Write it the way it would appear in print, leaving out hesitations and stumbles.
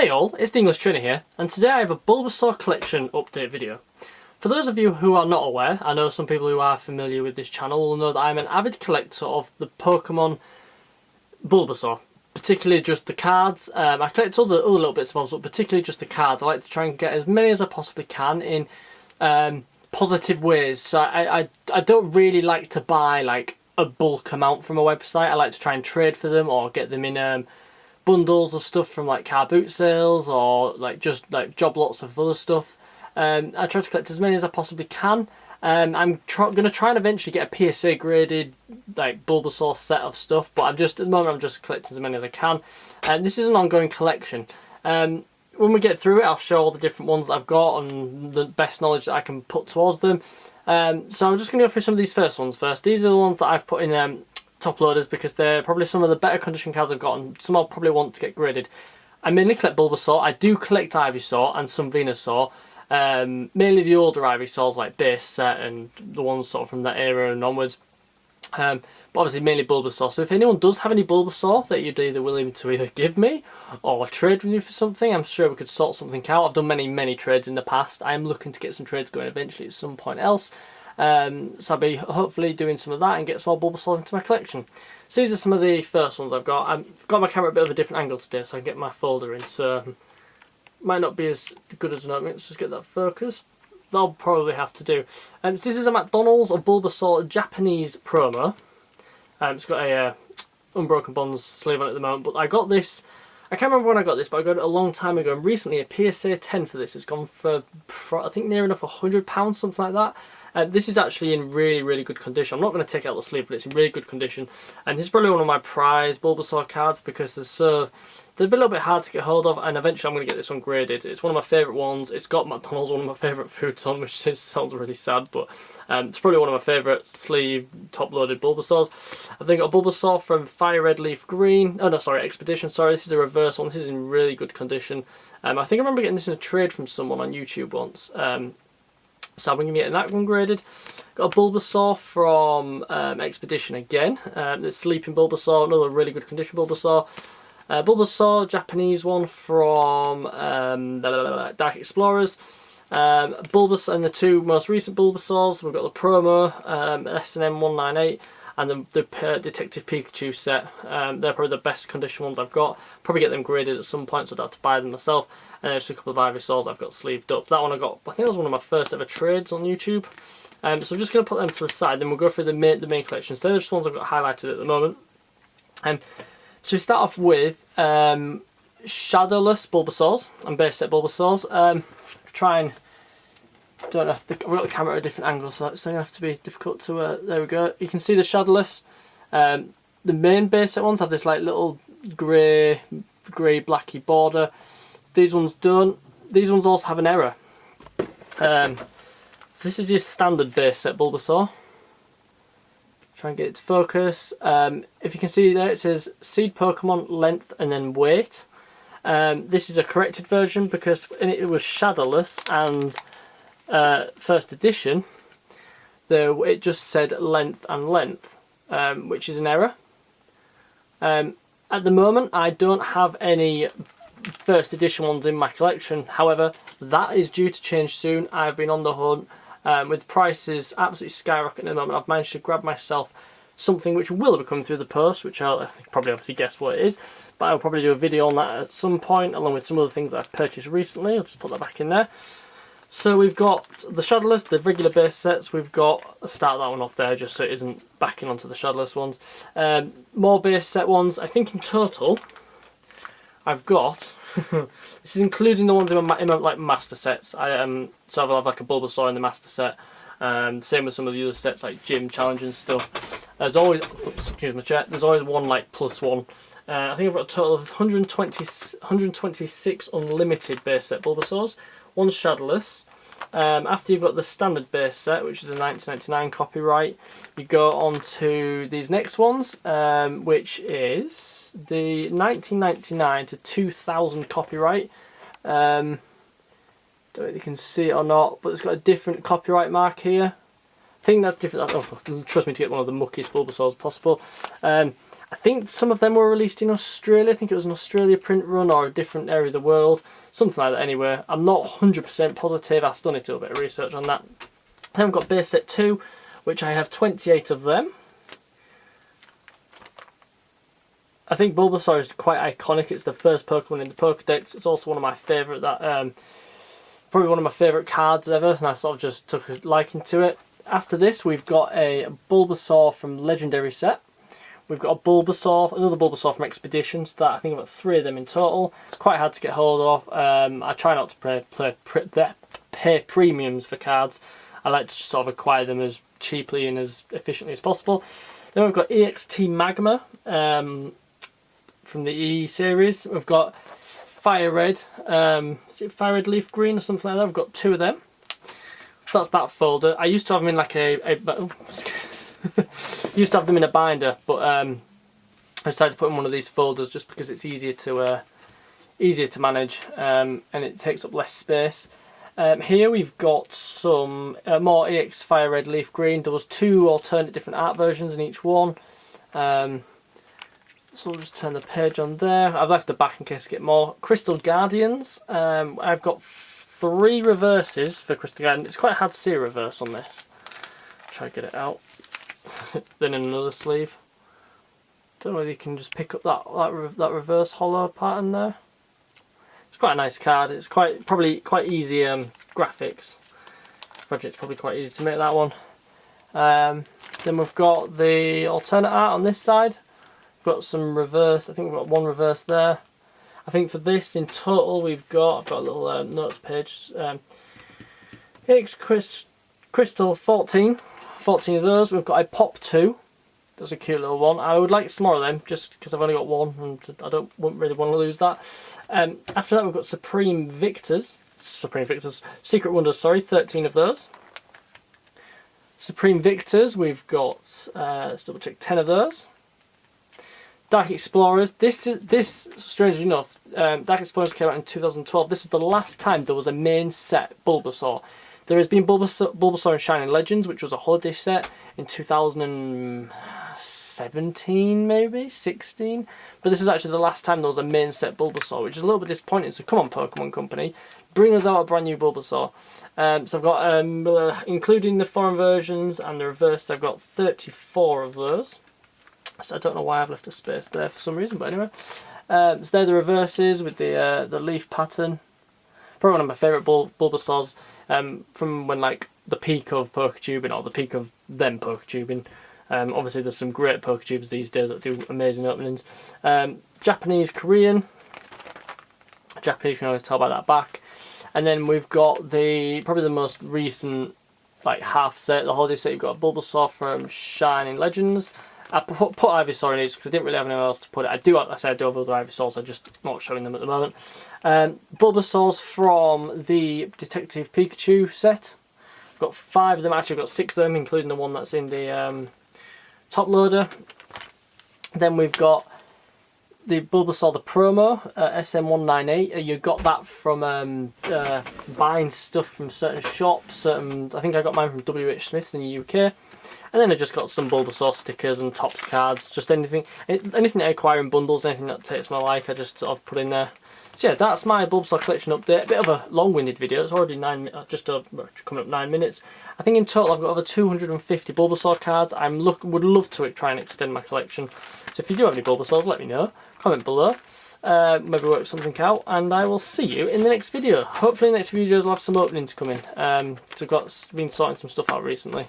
Hey all, it's the English Trainer here, and today I have a Bulbasaur collection update video. For those of you who are not aware, I know some people who are familiar with this channel will know that I'm an avid collector of the Pokemon Bulbasaur, particularly just the cards. I collect other little bits and bobs, but particularly just the cards. I like to try and get as many as I possibly can in positive ways. So I don't really like to buy like a bulk amount from a website. I like to try and trade for them or get them in bundles of stuff from like car boot sales or like just like job lots of other stuff. I try to collect as many as I possibly can. I'm going to try and eventually get a PSA graded like Bulbasaur set of stuff, but at the moment I'm just collecting as many as I can. This is an ongoing collection. When we get through it, I'll show all the different ones that I've got and the best knowledge that I can put towards them. So I'm just going to go through some of these first ones first. These are the ones that I've put in top loaders because they're probably some of the better condition cards I've got, and some I'll probably want to get graded. I mainly collect Bulbasaur. I do collect Ivysaur and some Venusaur. Mainly the older Ivysaurs like base set and the ones sort of from that era and onwards. But obviously mainly Bulbasaur. So if anyone does have any Bulbasaur that you'd either willing to either give me or trade with you for something, I'm sure we could sort something out. I've done many trades in the past. I am looking to get some trades going eventually at some point else. So I'll be hopefully doing some of that and get some more Bulbasaurs into my collection. So these are some of the first ones I've got. I've got my camera a bit of a different angle today so I can get my folder in. So might not be as good as normal. Let's just get that focused. That'll probably have to do. So this is a McDonald's or Bulbasaur Japanese promo. It's got a Unbroken Bonds sleeve on it at the moment, but I got this. I can't remember when I got this, but I got it a long time ago. And recently, a PSA 10 for this has gone for I think near enough £100, something like that. This is actually in really good condition. I'm not going to take out the sleeve, but it's in really good condition. And this is probably one of my prized Bulbasaur cards because they're a little bit hard to get hold of, and eventually I'm going to get this one graded. It's one of my favourite ones. It's got McDonald's, one of my favourite foods on, which sounds really sad, but it's probably one of my favourite sleeve top-loaded Bulbasaurs. I've then got a Bulbasaur from Fire Red Leaf Green. Oh no, sorry, Expedition. Sorry, this is a reverse one. This is in really good condition. I think I remember getting this in a trade from someone on YouTube once. So I'm going to be getting that one graded. Got a Bulbasaur from Expedition again. The Sleeping Bulbasaur, another really good condition Bulbasaur. Bulbasaur, Japanese one from Dark Explorers. Bulbasaur, and the two most recent Bulbasaurs, we've got the promo S&M 198 and the Detective Pikachu set. They're probably the best condition ones I've got. Probably get them graded at some point, so I don't have to buy them myself. And there's a couple of Ivysaurs I've got sleeved up. That one I got, I think it was one of my first ever trades on YouTube. So I'm just going to put them to the side, then we'll go through the main collections. They're just ones I've got highlighted at the moment. So we start off with Shadowless Bulbasaurs and base set Bulbasaurs. Try and, don't know, I've got the camera at a different angle, so it's going to have to be difficult to, there we go. You can see the Shadowless. The main base set ones have this like little grey blacky border. These ones don't. These ones also have an error. So this is just standard base set Bulbasaur. Try and get it to focus. If you can see there, it says Seed Pokemon length and then weight. This is a corrected version because it was Shadowless and first edition. It just said length and length, which is an error. At the moment, I don't have any first edition ones in my collection. However, that is due to change soon. I've been on the hunt. With prices absolutely skyrocketing at the moment, I've managed to grab myself something which will be coming through the post, which I'll probably obviously guess what it is, but I'll probably do a video on that at some point, along with some other things that I've purchased recently. I'll just put that back in there. So we've got the Shadowless, the regular base sets. We've got, I'll start that one off there just so it isn't backing onto the Shadowless ones. More base set ones. I think in total I've got this is including the ones in my like master sets. So I'll have like a Bulbasaur in the master set. Same with some of the other sets like gym challenge and stuff. There's always, excuse my chair. There's always one like +1. I think I've got a total of 126 unlimited base set Bulbasaurs. One Shadowless. After you've got the standard base set, which is the 1999 copyright, you go on to these next ones, which is the 1999 to 2000 copyright. Don't know if you can see it or not, but it's got a different copyright mark here. think that's different. Oh, trust me to get one of the muckiest Bulbasaurs possible. I think some of them were released in Australia. I think it was an Australia print run or a different area of the world. Something like that anyway. I'm not 100% positive. I've still need to do a bit of research on that. Then we've got base set 2, which I have 28 of them. I think Bulbasaur is quite iconic. It's the first Pokemon in the Pokedex. It's also one of my favourite, probably one of my favourite cards ever, and I sort of just took a liking to it. After this, we've got a Bulbasaur from Legendary set. We've got a Bulbasaur, another Bulbasaur from Expeditions. That I think I've got 3 of them in total. It's quite hard to get hold of. I try not to pay premiums for cards. I like to just sort of acquire them as cheaply and as efficiently as possible. Then we've got EXT Magma from the E series. We've got Fire Red, is it Fire Red Leaf Green or something like that? We've got 2 of them. So that's that folder. I used to have them in like used to have them in a binder, but I decided to put in one of these folders just because it's easier to manage, and it takes up less space. Here we've got some more EX Fire Red Leaf Green. There was 2 alternate different art versions in each one. So we'll just turn the page on there. I've left the back in case I get more. Crystal Guardians. I've got 3 reverses for Crystal Guardians. It's quite hard to see a reverse on this. Try to get it out. Then in another sleeve. Don't know whether you can just pick up that reverse hollow pattern there. It's quite a nice card. It's probably quite easy graphics. Project's probably quite easy to make that one. Then we've got the alternate art on this side. We've got some reverse. I think we've got 1 reverse there. I think for this in total I've got a little notes page. X Crystal 14 of those. We've got a Pop 2. That's a cute little one. I would like some more of them just because I've only got 1 and I wouldn't really want to lose that. After that we've got Supreme Victors, Secret Wonders, sorry, 13 of those. Supreme Victors, we've got, let's double check, 10 of those. Dark Explorers, this strangely enough, Dark Explorers came out in 2012. This is the last time there was a main set Bulbasaur. There has been Bulbasaur and Shining Legends, which was a holiday set in 2017, maybe 16. But this is actually the last time there was a main set Bulbasaur, which is a little bit disappointing. So come on, Pokemon Company, bring us out a brand new Bulbasaur. So I've got, including the foreign versions and the reverse, I've got 34 of those. So I don't know why I've left a space there for some reason, but anyway. So they're the reverses with the leaf pattern. Probably one of my favourite Bulbasaurs. From when like the peak of Poketubing, or the peak of them Poketubing. Obviously there's some great Poketubers these days that do amazing openings. Japanese, Korean. Japanese, you can always tell by that back. And then we've got probably the most recent like half set, the holiday set. You've got a Bulbasaur from Shining Legends. I put Ivysaur in these because I didn't really have anywhere else to put it. I do have other Ivysaurs, I'm just not showing them at the moment. Bulbasaurs from the Detective Pikachu set. I've got 5 of them, actually I've got 6 of them, including the one that's in the top loader. Then we've got the Bulbasaur, the promo, SM198. You got that from buying stuff from certain shops. I think I got mine from WH Smith's in the UK. And then I just got some Bulbasaur stickers and Topps cards, just anything I acquire in bundles, anything that takes my like, I just sort of put in there. So yeah, that's my Bulbasaur collection update. A bit of a long-winded video. It's already coming up 9 minutes. I think in total I've got over 250 Bulbasaur cards. Would love to try and extend my collection. So if you do have any Bulbasaurs, let me know. Comment below. Maybe work something out, and I will see you in the next video. Hopefully in the next few videos I'll have some openings coming. So I've been sorting some stuff out recently.